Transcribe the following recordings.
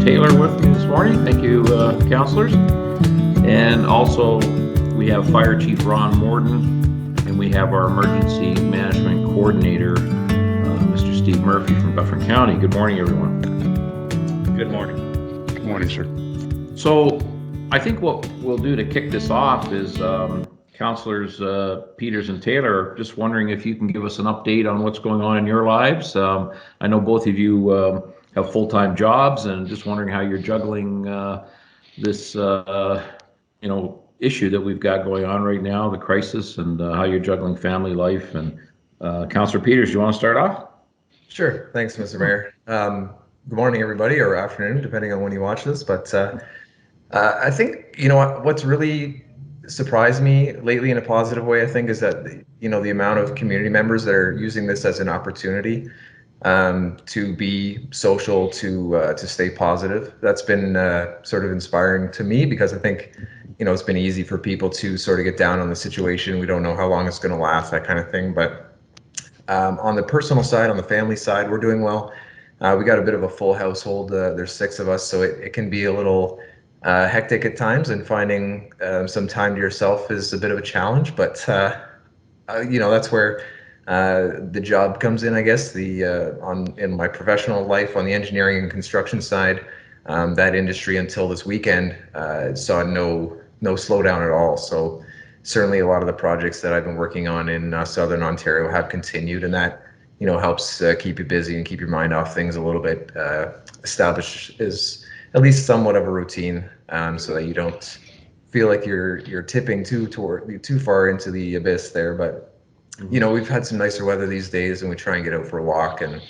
Taylor with me this morning. Thank you, councillors. And also, we have Fire Chief Ron Morton, and we have our Emergency Management Coordinator, Mr. Steve Murphy from Dufferin County. Good morning, everyone. Good morning. Good morning, sir. So, I think what we'll do to kick this off is Councillors Peters and Taylor, just wondering if you can give us an update on what's going on in your lives. I know both of you have full-time jobs, and just wondering how you're juggling this, issue that we've got going on right now, the crisis, and how you're juggling family life. And Councillor Peters, you want to start off? Sure. Thanks, Mr. Mayor. Good morning, everybody, or afternoon, depending on when you watch this. But I think, what's really surprised me lately in a positive way, I think, is that, the amount of community members that are using this as an opportunity to be social, to stay positive. That's been sort of inspiring to me, because I think, it's been easy for people to sort of get down on the situation. We don't know how long it's going to last, that kind of thing. But on the personal side, on the family side, we're doing well. We got a bit of a full household. There's 6 of us, so it can be a little hectic at times, and finding some time to yourself is a bit of a challenge. But that's where the job comes in, I guess. In my professional life, on the engineering and construction side, that industry until this weekend saw no slowdown at all. So certainly a lot of the projects that I've been working on in Southern Ontario have continued, and that helps keep you busy and keep your mind off things a little bit. Establish is at least somewhat of a routine, so that you don't feel like you're tipping too far into the abyss there. But we've had some nicer weather these days, and we try and get out for a walk and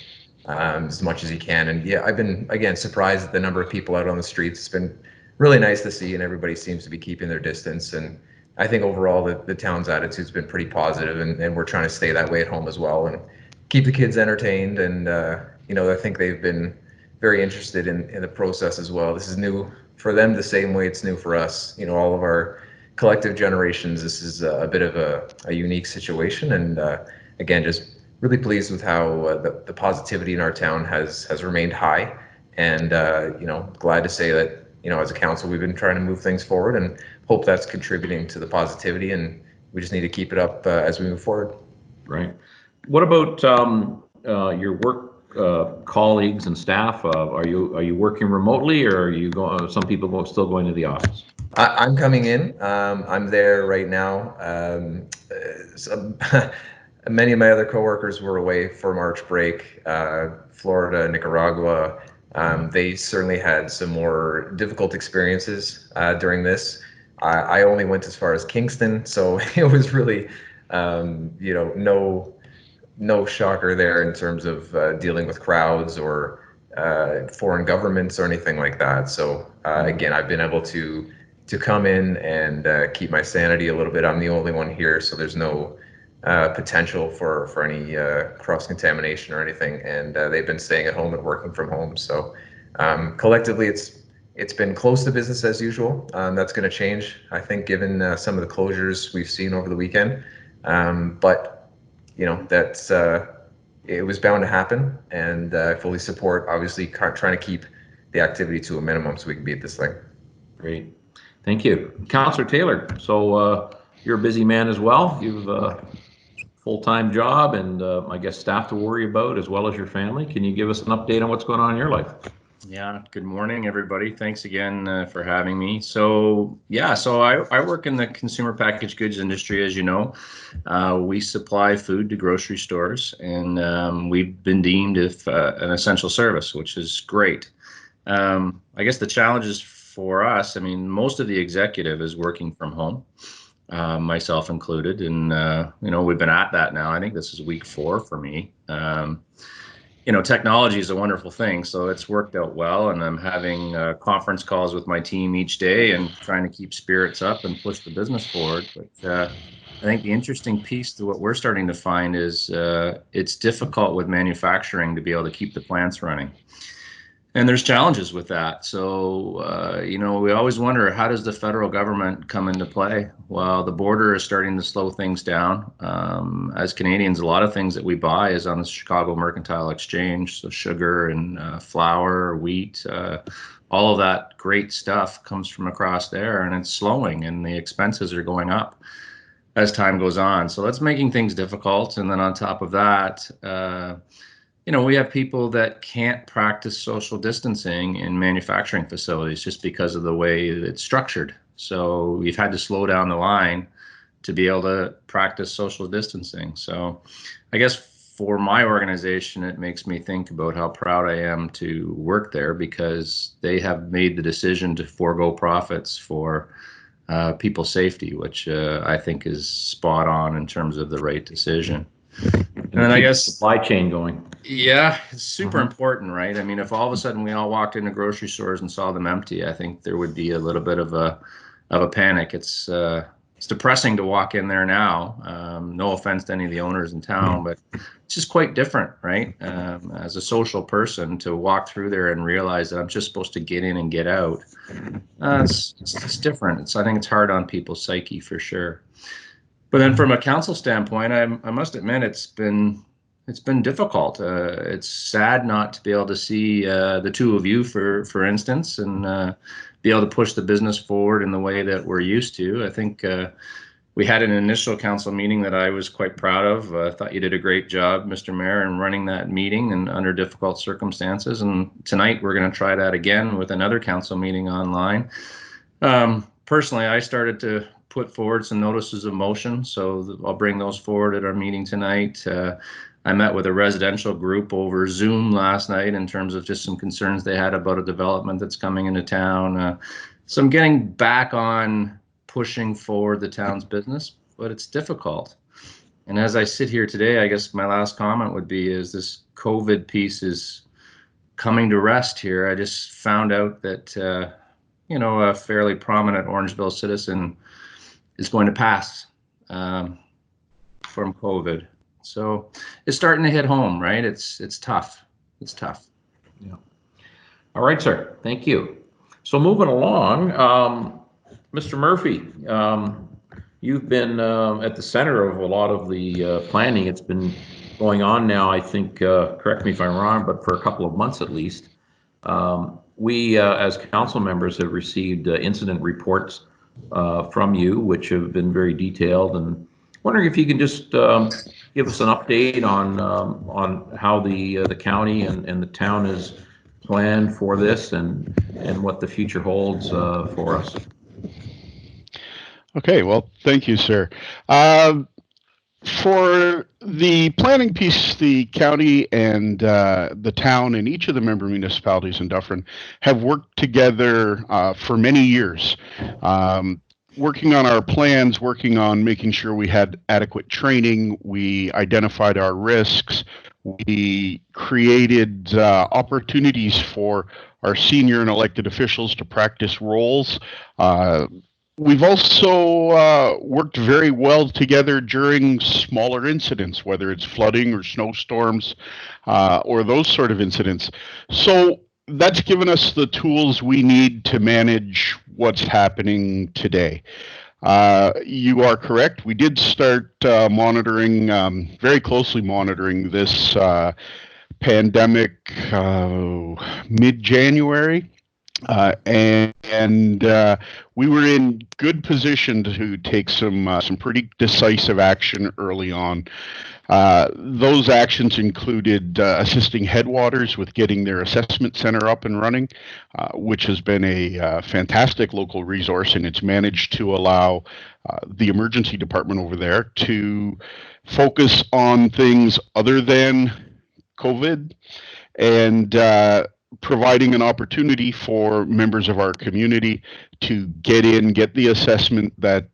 as much as you can. And yeah, I've been, again, surprised at the number of people out on the streets. It's been really nice to see, and everybody seems to be keeping their distance. And I think overall the town's attitude's been pretty positive, and we're trying to stay that way at home as well, and keep the kids entertained. And I think they've been very interested in the process as well. This is new for them the same way it's new for us. All of our collective generations, this is a bit of a unique situation. And again, just really pleased with how the positivity in our town has remained high. And glad to say that as a council, we've been trying to move things forward, and hope that's contributing to the positivity, and we just need to keep it up as we move forward. Right. What about your work colleagues and staff? Are you working remotely, or are you going? Some people still going to the office. I'm coming in. I'm there right now. Many of my other coworkers were away for March break, Florida, Nicaragua. They certainly had some more difficult experiences during this. I only went as far as Kingston, so it was really, no shocker there in terms of dealing with crowds or foreign governments or anything like that. So again, I've been able to come in and keep my sanity a little bit. I'm the only one here, so there's no potential for any cross-contamination or anything. And they've been staying at home and working from home. So collectively, it's been close to business as usual. That's going to change, I think, given some of the closures we've seen over the weekend. But that's it was bound to happen, and I fully support, obviously, trying to keep the activity to a minimum so we can beat this thing. Great. Thank you. Councillor Taylor, so you're a busy man as well. You've a full-time job and I guess staff to worry about, as well as your family. Can you give us an update on what's going on in your life? Yeah, good morning, everybody. Thanks again for having me. So I work in the consumer packaged goods industry, as you know. We supply food to grocery stores, and we've been deemed an essential service, which is great. I guess the challenges for us, most of the executive is working from home, myself included, and we've been at that now. I think this is week 4 for me. Technology is a wonderful thing, so it's worked out well, and I'm having conference calls with my team each day and trying to keep spirits up and push the business forward. But I think the interesting piece to what we're starting to find is it's difficult with manufacturing to be able to keep the plants running. And there's challenges with that. So, we always wonder, how does the federal government come into play? Well, the border is starting to slow things down. As Canadians, a lot of things that we buy is on the Chicago Mercantile Exchange. So sugar and flour, wheat, all of that great stuff comes from across there, and it's slowing, and the expenses are going up as time goes on. So that's making things difficult. And then on top of that, we have people that can't practice social distancing in manufacturing facilities just because of the way it's structured. So we've had to slow down the line to be able to practice social distancing. So I guess for my organization, it makes me think about how proud I am to work there, because they have made the decision to forego profits for people's safety, which I think is spot on in terms of the right decision. And then I guess supply chain going. Yeah, it's super important, right? I mean, if all of a sudden we all walked into grocery stores and saw them empty, I think there would be a little bit of a panic. It's depressing to walk in there now. No offense to any of the owners in town, but it's just quite different, right? As a social person, to walk through there and realize that I'm just supposed to get in and get out. It's different. I think it's hard on people's psyche for sure. But then from a council standpoint, I must admit it's been difficult. It's sad not to be able to see the two of you, for instance, and be able to push the business forward in the way that we're used to. I think we had an initial council meeting that I was quite proud of. I thought you did a great job, Mr. Mayor, in running that meeting and under difficult circumstances. And tonight we're going to try that again with another council meeting online. Personally, I started to put forward some notices of motion, so I'll bring those forward at our meeting tonight. I met with a residential group over Zoom last night in terms of just some concerns they had about a development that's coming into town. So I'm getting back on pushing forward the town's business, but it's difficult. And as I sit here today, I guess my last comment would be, is this COVID piece is coming to rest here. I just found out that, a fairly prominent Orangeville citizen is going to pass from COVID. So it's starting to hit home, right? It's tough. It's tough. Yeah. All right, sir. Thank you. So moving along, Mr. Murphy, you've been at the center of a lot of the planning. It's been going on now, I think, correct me if I'm wrong, but for a couple of months at least. We, as council members, have received incident reports from you, which have been very detailed, and wondering if you can just give us an update on how the county and the town is planned for this, and what the future holds for us. Okay, well, thank you, sir. For the planning piece, the county and the town and each of the member municipalities in Dufferin have worked together for many years, working on our plans, working on making sure we had adequate training, we identified our risks, we created opportunities for our senior and elected officials to practice roles. We've also worked very well together during smaller incidents, whether it's flooding or snowstorms or those sort of incidents. So that's given us the tools we need to manage what's happening today. You are correct. We did start monitoring, very closely monitoring this pandemic mid-January. And we were in good position to take some pretty decisive action early on. Those actions included assisting Headwaters with getting their assessment center up and running, which has been a fantastic local resource, and it's managed to allow the emergency department over there to focus on things other than COVID, and providing an opportunity for members of our community to get the assessment that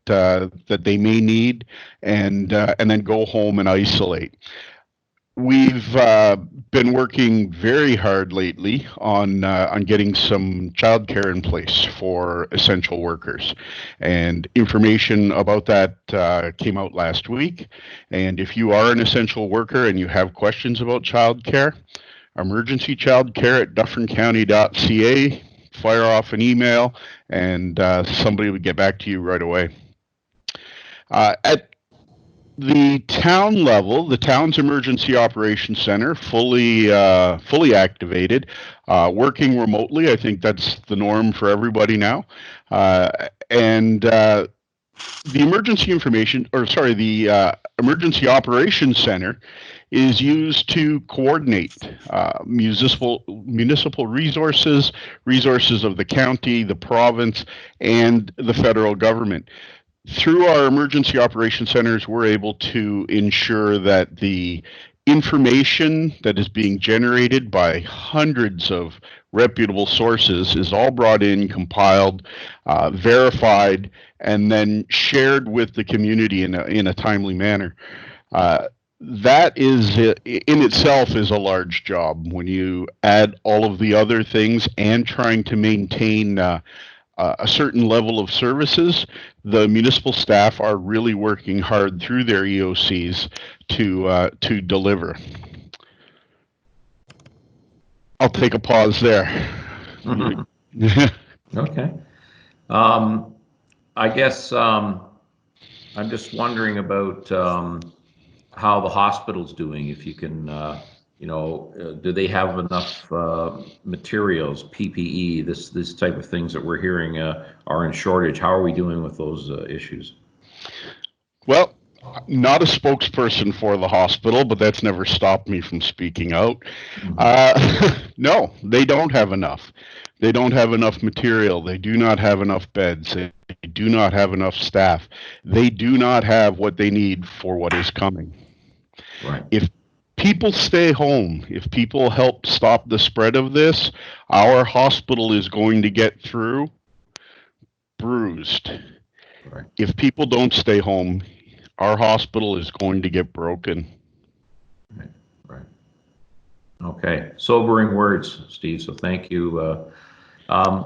they may need, and then go home and isolate. We've been working very hard lately on getting some childcare in place for essential workers, and information about that came out last week. And if you are an essential worker and you have questions about childcare, emergencychildcare@dufferincounty.ca. Fire off an email, and somebody will get back to you right away. At the town level, the town's emergency operations center, fully activated, working remotely. I think that's the norm for everybody now. The emergency emergency operations center is used to coordinate municipal resources of the county, the province, and the federal government. Through our emergency operations centers, we're able to ensure that the information that is being generated by hundreds of reputable sources is all brought in, compiled, verified, and then shared with the community in a timely manner. That is in itself is a large job when you add all of the other things and trying to maintain a certain level of services. The municipal staff are really working hard through their EOCs to deliver. I'll take a pause there. Okay. I guess I'm just wondering about how the hospital's doing. If you can, do they have enough materials, PPE, this type of things that we're hearing are in shortage? How are we doing with those issues? Well, not a spokesperson for the hospital, but that's never stopped me from speaking out. No, they don't have enough. They don't have enough material. They do not have enough beds. They do not have enough staff. They do not have what they need for what is coming. Right. If people stay home, if people help stop the spread of this, our hospital is going to get through bruised. Right. If people don't stay home, our hospital is going to get broken. Right. Okay. Sobering words, Steve. So thank you. I'm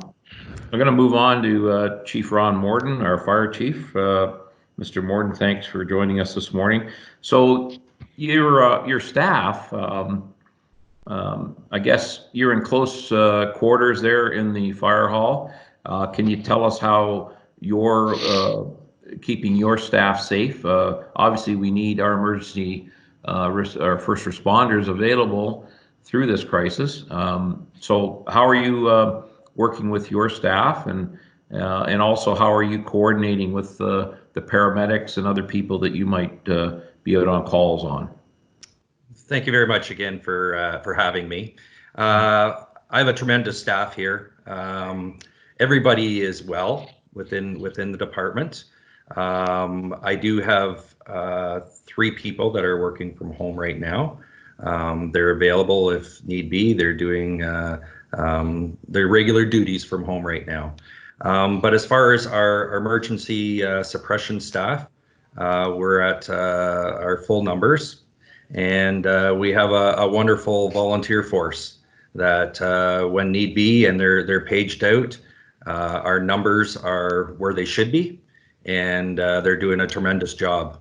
going to move on to Chief Ron Morton, our fire chief. Mr. Morton, thanks for joining us this morning. So your staff, I guess you're in close quarters there in the fire hall. Can you tell us how you're keeping your staff safe? Obviously, we need our emergency our first responders available through this crisis. So how are you working with your staff, and also how are you coordinating with the paramedics and other people that you might be out on calls on? Thank you very much again for having me. I have a tremendous staff here. Everybody is well within the department. I do have 3 people that are working from home right now. They're available if need be. They're doing their regular duties from home right now. But as far as our emergency suppression staff, we're at our full numbers, and we have a wonderful volunteer force that when need be, and they're paged out, our numbers are where they should be, and they're doing a tremendous job.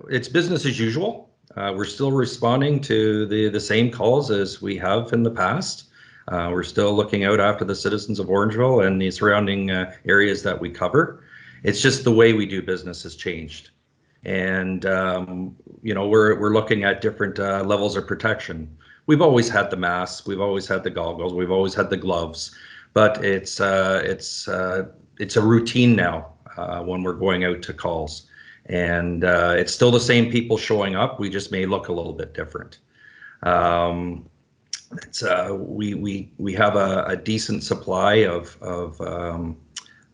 It's business as usual. We're still responding to the same calls as we have in the past. We're still looking out after the citizens of Orangeville and the surrounding areas that we cover. It's just the way we do business has changed. And, we're looking at different levels of protection. We've always had the masks, we've always had the goggles, we've always had the gloves, but it's a routine now when we're going out to calls. And it's still the same people showing up. We just may look a little bit different. We have a decent supply of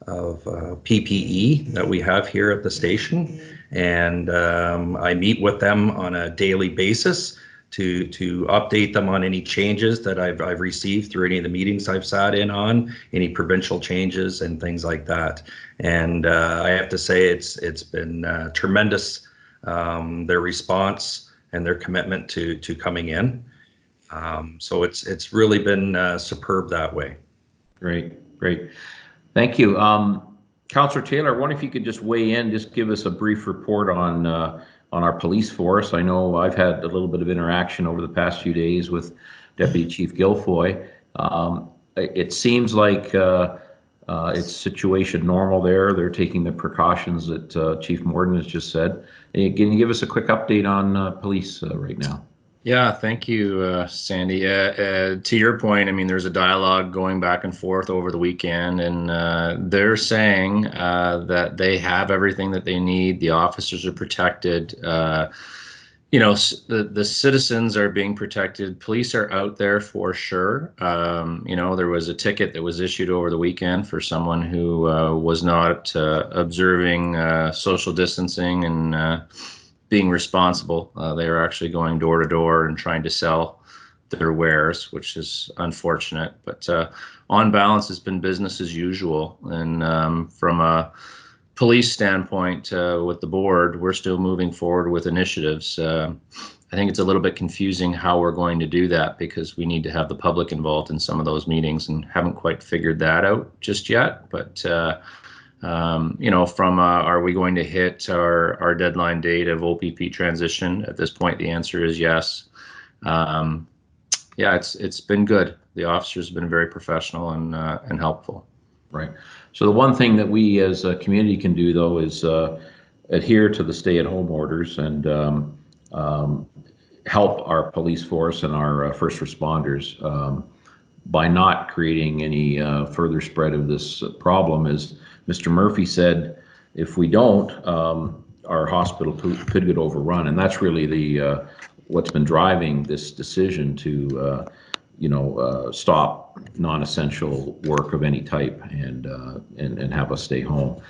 PPE that we have here at the station, and I meet with them on a daily basis to update them on any changes that I've received through any of the meetings I've sat in on, any provincial changes and things like that. And I have to say it's been tremendous, their response and their commitment to coming in. So it's really been superb that way. Great. Thank you. Councillor Taylor, I wonder if you could just weigh in, just give us a brief report on on our police force. I know I've had a little bit of interaction over the past few days with Deputy Chief Guilfoy. It seems like it's situation normal there. They're taking the precautions that Chief Morton has just said. Can you give us a quick update on police right now? Yeah, thank you, Sandy. To your point, I mean, there's a dialogue going back and forth over the weekend, and they're saying that they have everything that they need. The officers are protected. The citizens are being protected. Police are out there for sure. There was a ticket that was issued over the weekend for someone who was not observing social distancing and being responsible. They were actually going door to door and trying to sell their wares, which is unfortunate. But on balance, it's been business as usual. And from a police standpoint, with the board, we're still moving forward with initiatives. I think it's a little bit confusing how we're going to do that because we need to have the public involved in some of those meetings and haven't quite figured that out just yet. But are we going to hit our deadline date of OPP transition? At this point, the answer is yes. It's been good. The officers have been very professional and helpful. Right. So the one thing that we as a community can do, though, is adhere to the stay-at-home orders and help our police force and our first responders by not creating any further spread of this problem. As Mr. Murphy said, if we don't, our hospital could get overrun, and that's really the what's been driving this decision to stop non-essential work of any type and have us stay home.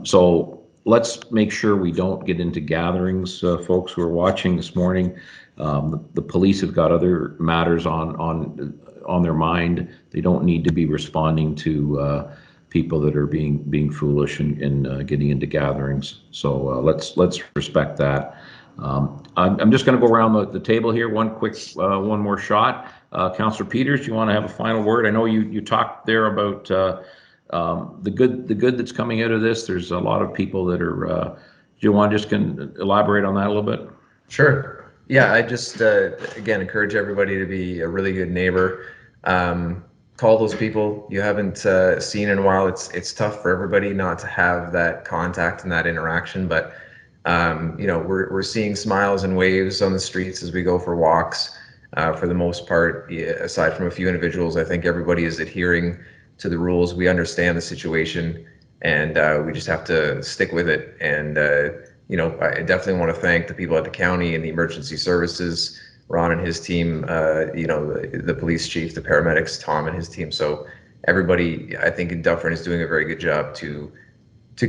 So let's make sure we don't get into gatherings, folks who are watching this morning. The police have got other matters on their mind. They don't need to be responding to people that are being foolish and getting into gatherings. So let's respect that. I'm just going to go around the table here. One more shot. Councillor Peters, do you want to have a final word? I know you talked there about the good that's coming out of this. There's a lot of people that are. Do you want to just elaborate on that a little bit? Sure. Yeah, I just again encourage everybody to be a really good neighbor. Call those people you haven't seen in a while. It's tough for everybody not to have that contact and that interaction, but we're seeing smiles and waves on the streets as we go for walks. For the most part, aside from a few individuals, I think everybody is adhering to the rules. We understand the situation, and we just have to stick with it. And I definitely want to thank the people at the county and the emergency services, Ron and his team, the police chief, the paramedics, Tom and his team. So everybody, I think, in Dufferin is doing a very good job to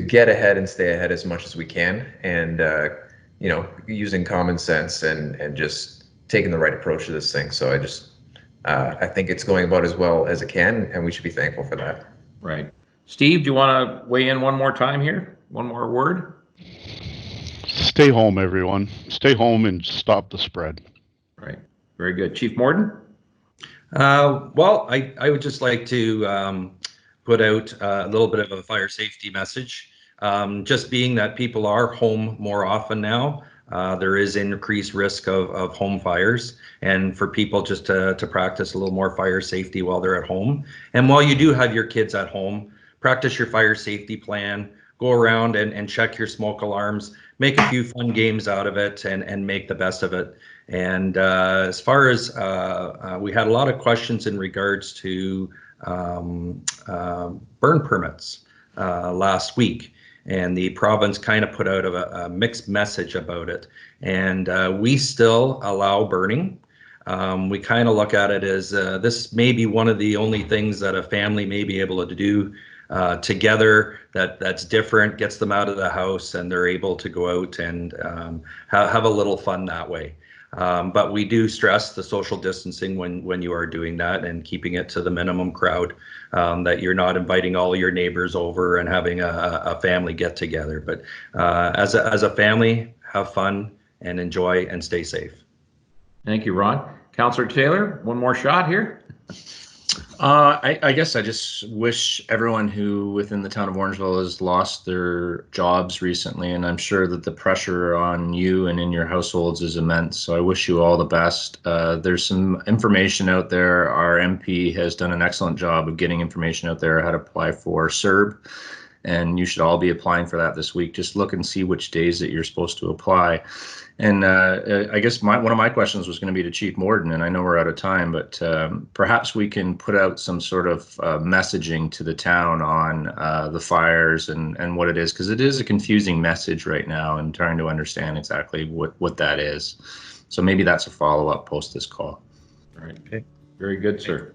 get ahead and stay ahead as much as we can, and using common sense and just taking the right approach to this thing. So I think it's going about as well as it can, and we should be thankful for that. Right. Steve, do you want to weigh in one more time here? One more word? Stay home, everyone. Stay home and stop the spread. Right. Very good. Chief Morton? Well, I would just like to put out a little bit of a fire safety message. Just being that people are home more often now, there is increased risk of home fires, and for people just to practice a little more fire safety while they're at home. And while you do have your kids at home, practice your fire safety plan, go around and check your smoke alarms, make a few fun games out of it, and make the best of it. And as far as we had a lot of questions in regards to burn permits last week. And the province kind of put out a mixed message about it. And we still allow burning. We kind of look at it as this may be one of the only things that a family may be able to do together that's different, gets them out of the house, and they're able to go out and have a little fun that way. But we do stress the social distancing when you are doing that, and keeping it to the minimum crowd, that you're not inviting all your neighbors over and having a family get together. But as a family, have fun and enjoy and stay safe. Thank you, Ron. Councillor Taylor, one more shot here. I guess I just wish everyone who within the town of Orangeville has lost their jobs recently, and I'm sure that the pressure on you and in your households is immense. So I wish you all the best. There's some information out there. Our MP has done an excellent job of getting information out there how to apply for CERB, and you should all be applying for that this week. Just look and see which days that you're supposed to apply. And I guess one of my questions was going to be to Chief Morton, and I know we're out of time, but perhaps we can put out some sort of messaging to the town on the fires and what it is, because it is a confusing message right now and trying to understand exactly what that is. So maybe that's a follow-up post this call. All right. Okay. Very good, sir.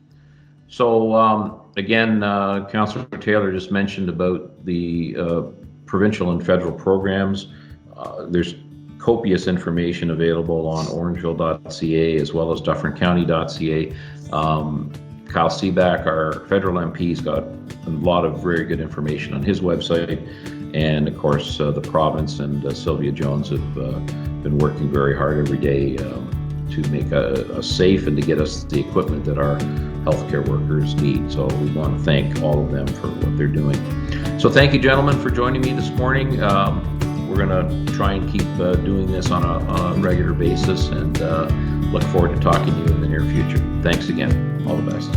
So again, Councillor Taylor just mentioned about the provincial and federal programs. There's copious information available on orangeville.ca as well as dufferincounty.ca. Kyle Seaback, our federal MP, has got a lot of very good information on his website. And of course, the province and Sylvia Jones have been working very hard every day to make us safe and to get us the equipment that our healthcare workers need. So we want to thank all of them for what they're doing. So thank you, gentlemen, for joining me this morning. We're going to try and keep doing this on a regular basis, and look forward to talking to you in the near future. Thanks again. All the best.